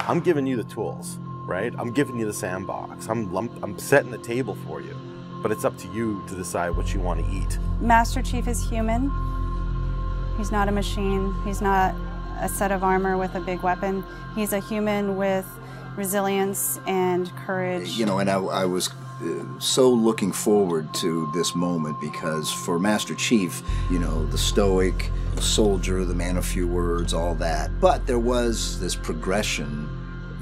I'm giving you the tools, right? I'm giving you the sandbox. I'm setting the table for you, but it's up to you to decide what you want to eat. Master Chief is human. He's not a machine. He's not a set of armor with a big weapon. He's a human with resilience and courage. You know, and I was so looking forward to this moment because for Master Chief, you know, the stoic soldier, the man of few words, all that. But there was this progression,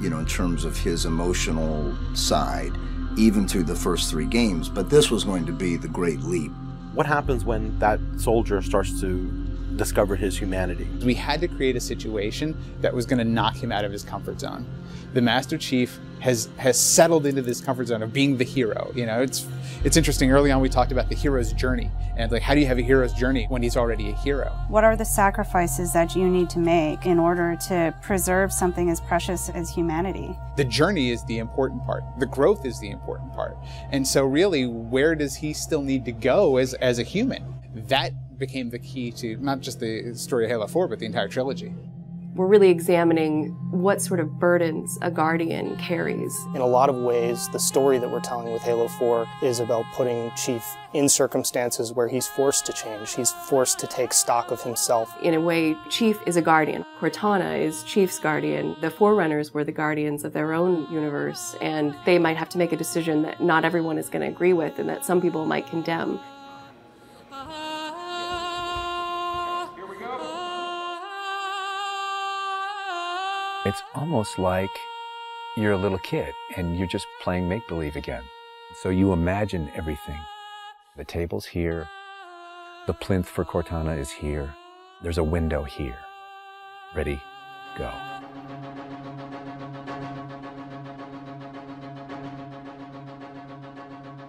you know, in terms of his emotional side, even through the first 3 games. But this was going to be the great leap. What happens when that soldier starts to discover his humanity? We had to create a situation that was going to knock him out of his comfort zone. The Master Chief has settled into this comfort zone of being the hero. You know, it's interesting. Early on, we talked about the hero's journey, and like, how do you have a hero's journey when he's already a hero? What are the sacrifices that you need to make in order to preserve something as precious as humanity? The journey is the important part. The growth is the important part. And so really, where does he still need to go as a human? That became the key to not just the story of Halo 4, but the entire trilogy. We're really examining what sort of burdens a Guardian carries. In a lot of ways, the story that we're telling with Halo 4 is about putting Chief in circumstances where he's forced to change. He's forced to take stock of himself. In a way, Chief is a Guardian. Cortana is Chief's Guardian. The Forerunners were the Guardians of their own universe, and they might have to make a decision that not everyone is going to agree with and that some people might condemn. It's almost like you're a little kid and you're just playing make-believe again. So you imagine everything. The table's here. The plinth for Cortana is here. There's a window here. Ready, go.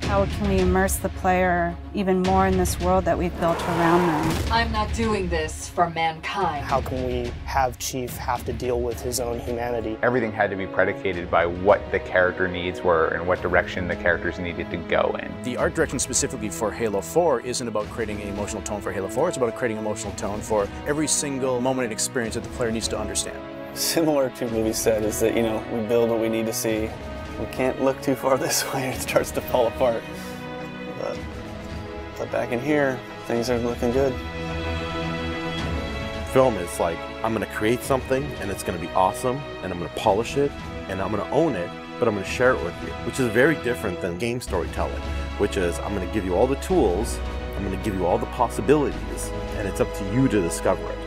How can we immerse the player even more in this world that we've built around them? I'm not doing this for mankind. How can we have Chief have to deal with his own humanity? Everything had to be predicated by what the character needs were and what direction the characters needed to go in. The art direction specifically for Halo 4 isn't about creating an emotional tone for Halo 4, it's about creating an emotional tone for every single moment and experience that the player needs to understand. Similar to what we said is that, you know, we build what we need to see. We can't look too far this way, it starts to fall apart. But back in here, things are looking good. Film is like, I'm going to create something and it's going to be awesome and I'm going to polish it and I'm going to own it, but I'm going to share it with you, which is very different than game storytelling, which is I'm going to give you all the tools, I'm going to give you all the possibilities, and it's up to you to discover it.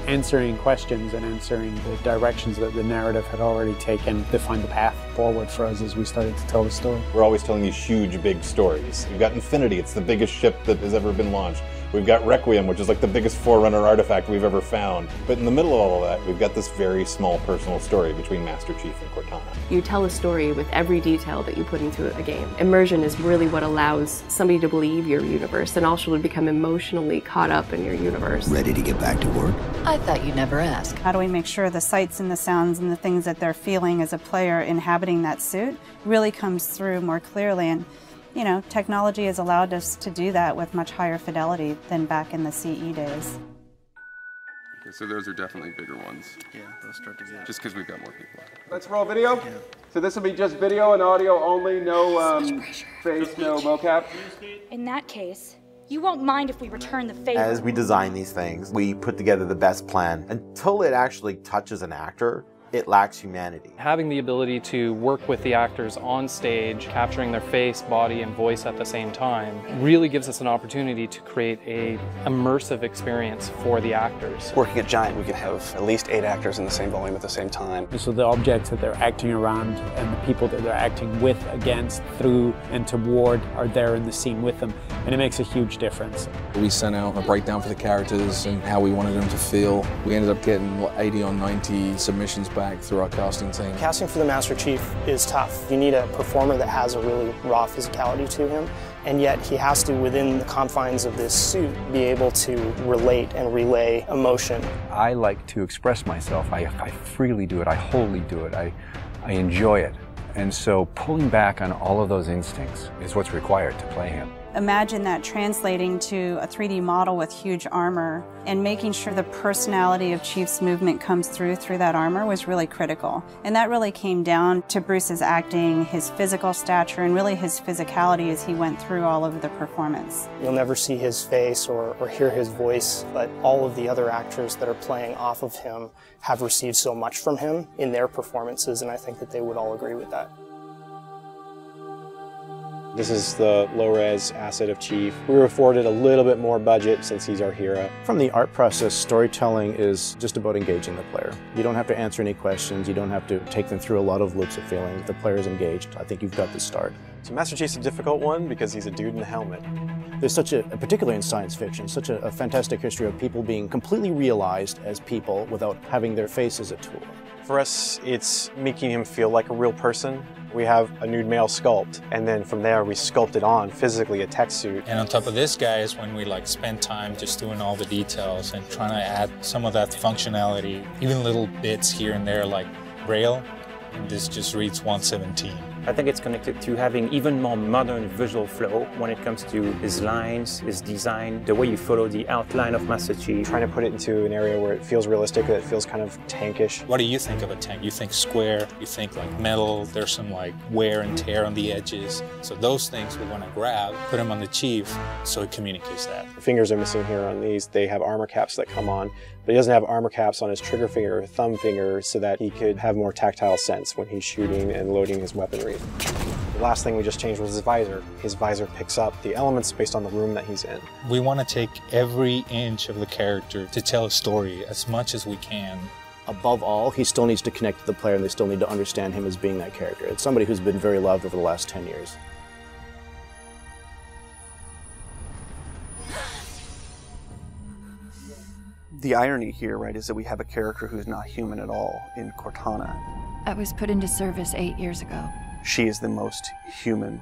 Answering questions and answering the directions that the narrative had already taken defined the path forward for us as we started to tell the story. We're always telling these huge, big stories. You've got Infinity, it's the biggest ship that has ever been launched. We've got Requiem, which is like the biggest Forerunner artifact we've ever found. But in the middle of all of that, we've got this very small personal story between Master Chief and Cortana. You tell a story with every detail that you put into a game. Immersion is really what allows somebody to believe your universe and also to become emotionally caught up in your universe. Ready to get back to work? I thought you'd never ask. How do we make sure the sights and the sounds and the things that they're feeling as a player inhabiting that suit really comes through more clearly? And you know, technology has allowed us to do that with much higher fidelity than back in the CE days. Okay, so those are definitely bigger ones. Yeah, those start to get... Just because we've got more people. Let's roll video. Yeah. So this will be just video and audio only, no face, no mocap. In that case, you won't mind if we return the favor. As we design these things, we put together the best plan. Until it actually touches an actor, it lacks humanity. Having the ability to work with the actors on stage, capturing their face, body, and voice at the same time, really gives us an opportunity to create an immersive experience for the actors. Working at Giant, we can have at least 8 actors in the same volume at the same time. So the objects that they're acting around and the people that they're acting with, against, through, and toward are there in the scene with them, and it makes a huge difference. We sent out a breakdown for the characters and how we wanted them to feel. We ended up getting 80 or 90 submissions back through our casting team. Casting for the Master Chief is tough. You need a performer that has a really raw physicality to him, and yet he has to, within the confines of this suit, be able to relate and relay emotion. I like to express myself. I freely do it. I wholly do it. I enjoy it. And so pulling back on all of those instincts is what's required to play him. Imagine that translating to a 3D model with huge armor and making sure the personality of Chief's movement comes through that armor was really critical. And that really came down to Bruce's acting, his physical stature, and really his physicality as he went through all of the performance. You'll never see his face or hear his voice, but all of the other actors that are playing off of him have received so much from him in their performances, and I think that they would all agree with that. This is the low-res asset of Chief. We were afforded a little bit more budget since he's our hero. From the art process, storytelling is just about engaging the player. You don't have to answer any questions. You don't have to take them through a lot of loops of feeling. The player's engaged. I think you've got the start. So Master Chief's a difficult one because he's a dude in a helmet. There's such a, particularly in science fiction, such a fantastic history of people being completely realized as people without having their face as a tool. For us, it's making him feel like a real person. We have a nude male sculpt, and then from there we sculpt it on physically a tech suit. And on top of this, guys, when we like spend time just doing all the details and trying to add some of that functionality, even little bits here and there like Braille, and this just reads 117. I think it's connected to having even more modern visual flow when it comes to his lines, his design, the way you follow the outline of Master Chief. Trying to put it into an area where it feels realistic, that it feels kind of tankish. What do you think of a tank? You think square, you think like metal, there's some like wear and tear on the edges. So those things we want to grab, put them on the Chief so it communicates that. The fingers are missing here on these. They have armor caps that come on, but he doesn't have armor caps on his trigger finger or thumb finger so that he could have more tactile sense when he's shooting and loading his weaponry. The last thing we just changed was his visor. His visor picks up the elements based on the room that he's in. We want to take every inch of the character to tell a story as much as we can. Above all, he still needs to connect to the player and they still need to understand him as being that character. It's somebody who's been very loved over the last 10 years. The irony here, right, is that we have a character who's not human at all in Cortana. I was put into service 8 years ago. She is the most human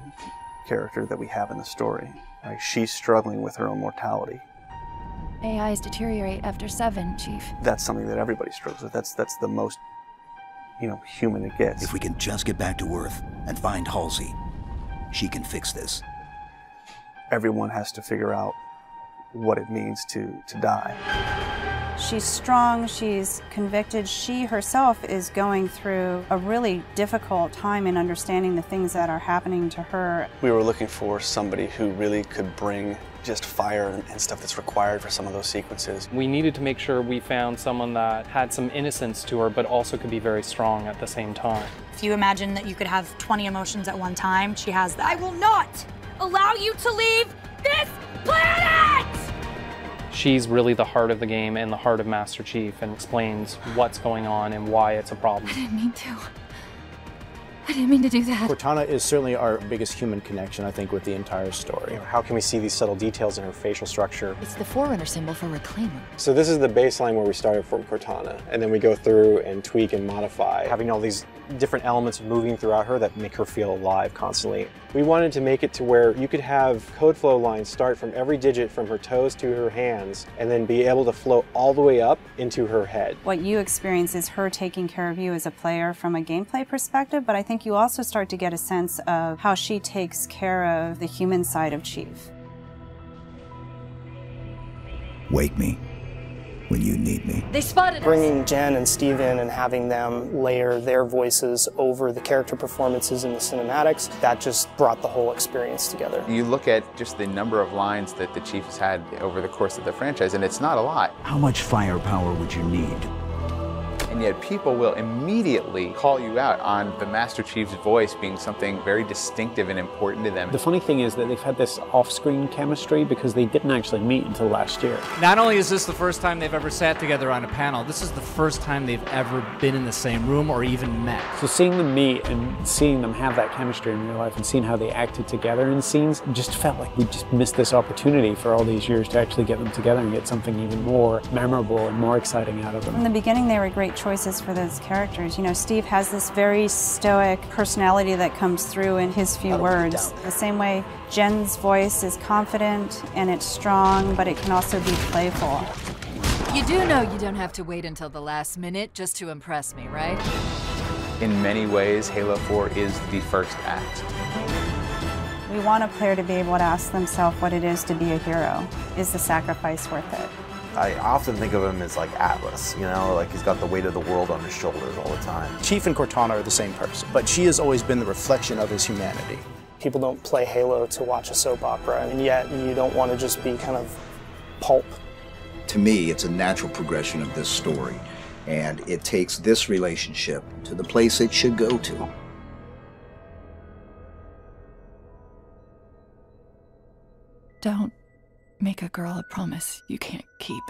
character that we have in the story. Right? She's struggling with her own mortality. AIs deteriorate after 7, Chief. That's something that everybody struggles with. That's the most, human it gets. If we can just get back to Earth and find Halsey, she can fix this. Everyone has to figure out what it means to die. She's strong, she's convicted. She herself is going through a really difficult time in understanding the things that are happening to her. We were looking for somebody who really could bring just fire and stuff that's required for some of those sequences. We needed to make sure we found someone that had some innocence to her, but also could be very strong at the same time. If you imagine that you could have 20 emotions at one time, she has that. I will not allow you to leave this planet! She's really the heart of the game and the heart of Master Chief and explains what's going on and why it's a problem. I didn't mean to. I didn't mean to do that. Cortana is certainly our biggest human connection, I think, with the entire story. How can we see these subtle details in her facial structure? It's the Forerunner symbol for Reclaimer. So this is the baseline where we started from Cortana, and then we go through and tweak and modify, having all these different elements moving throughout her that make her feel alive constantly. We wanted to make it to where you could have code flow lines start from every digit from her toes to her hands, and then be able to flow all the way up into her head. What you experience is her taking care of you as a player from a gameplay perspective, but I think you also start to get a sense of how she takes care of the human side of Chief. Wake me when you need me. They spotted us! Bringing Jen and Steve in and having them layer their voices over the character performances in the cinematics, that just brought the whole experience together. You look at just the number of lines that the Chief has had over the course of the franchise, and it's not a lot. How much firepower would you need? And yet people will immediately call you out on the Master Chief's voice being something very distinctive and important to them. The funny thing is that they've had this off-screen chemistry because they didn't actually meet until last year. Not only is this the first time they've ever sat together on a panel, this is the first time they've ever been in the same room or even met. So seeing them meet and seeing them have that chemistry in real life and seeing how they acted together in scenes just felt like we just missed this opportunity for all these years to actually get them together and get something even more memorable and more exciting out of them. In the beginning, they were great choices for those characters. You know, Steve has this very stoic personality that comes through in his few words. The same way Jen's voice is confident and it's strong, but it can also be playful. You do know you don't have to wait until the last minute just to impress me, right? In many ways, Halo 4 is the first act. We want a player to be able to ask themselves what it is to be a hero. Is the sacrifice worth it? I often think of him as like Atlas, you know, like he's got the weight of the world on his shoulders all the time. Chief and Cortana are the same person, but she has always been the reflection of his humanity. People don't play Halo to watch a soap opera, and yet you don't want to just be kind of pulp. To me, it's a natural progression of this story, and it takes this relationship to the place it should go to. Don't make a girl a promise you can't keep.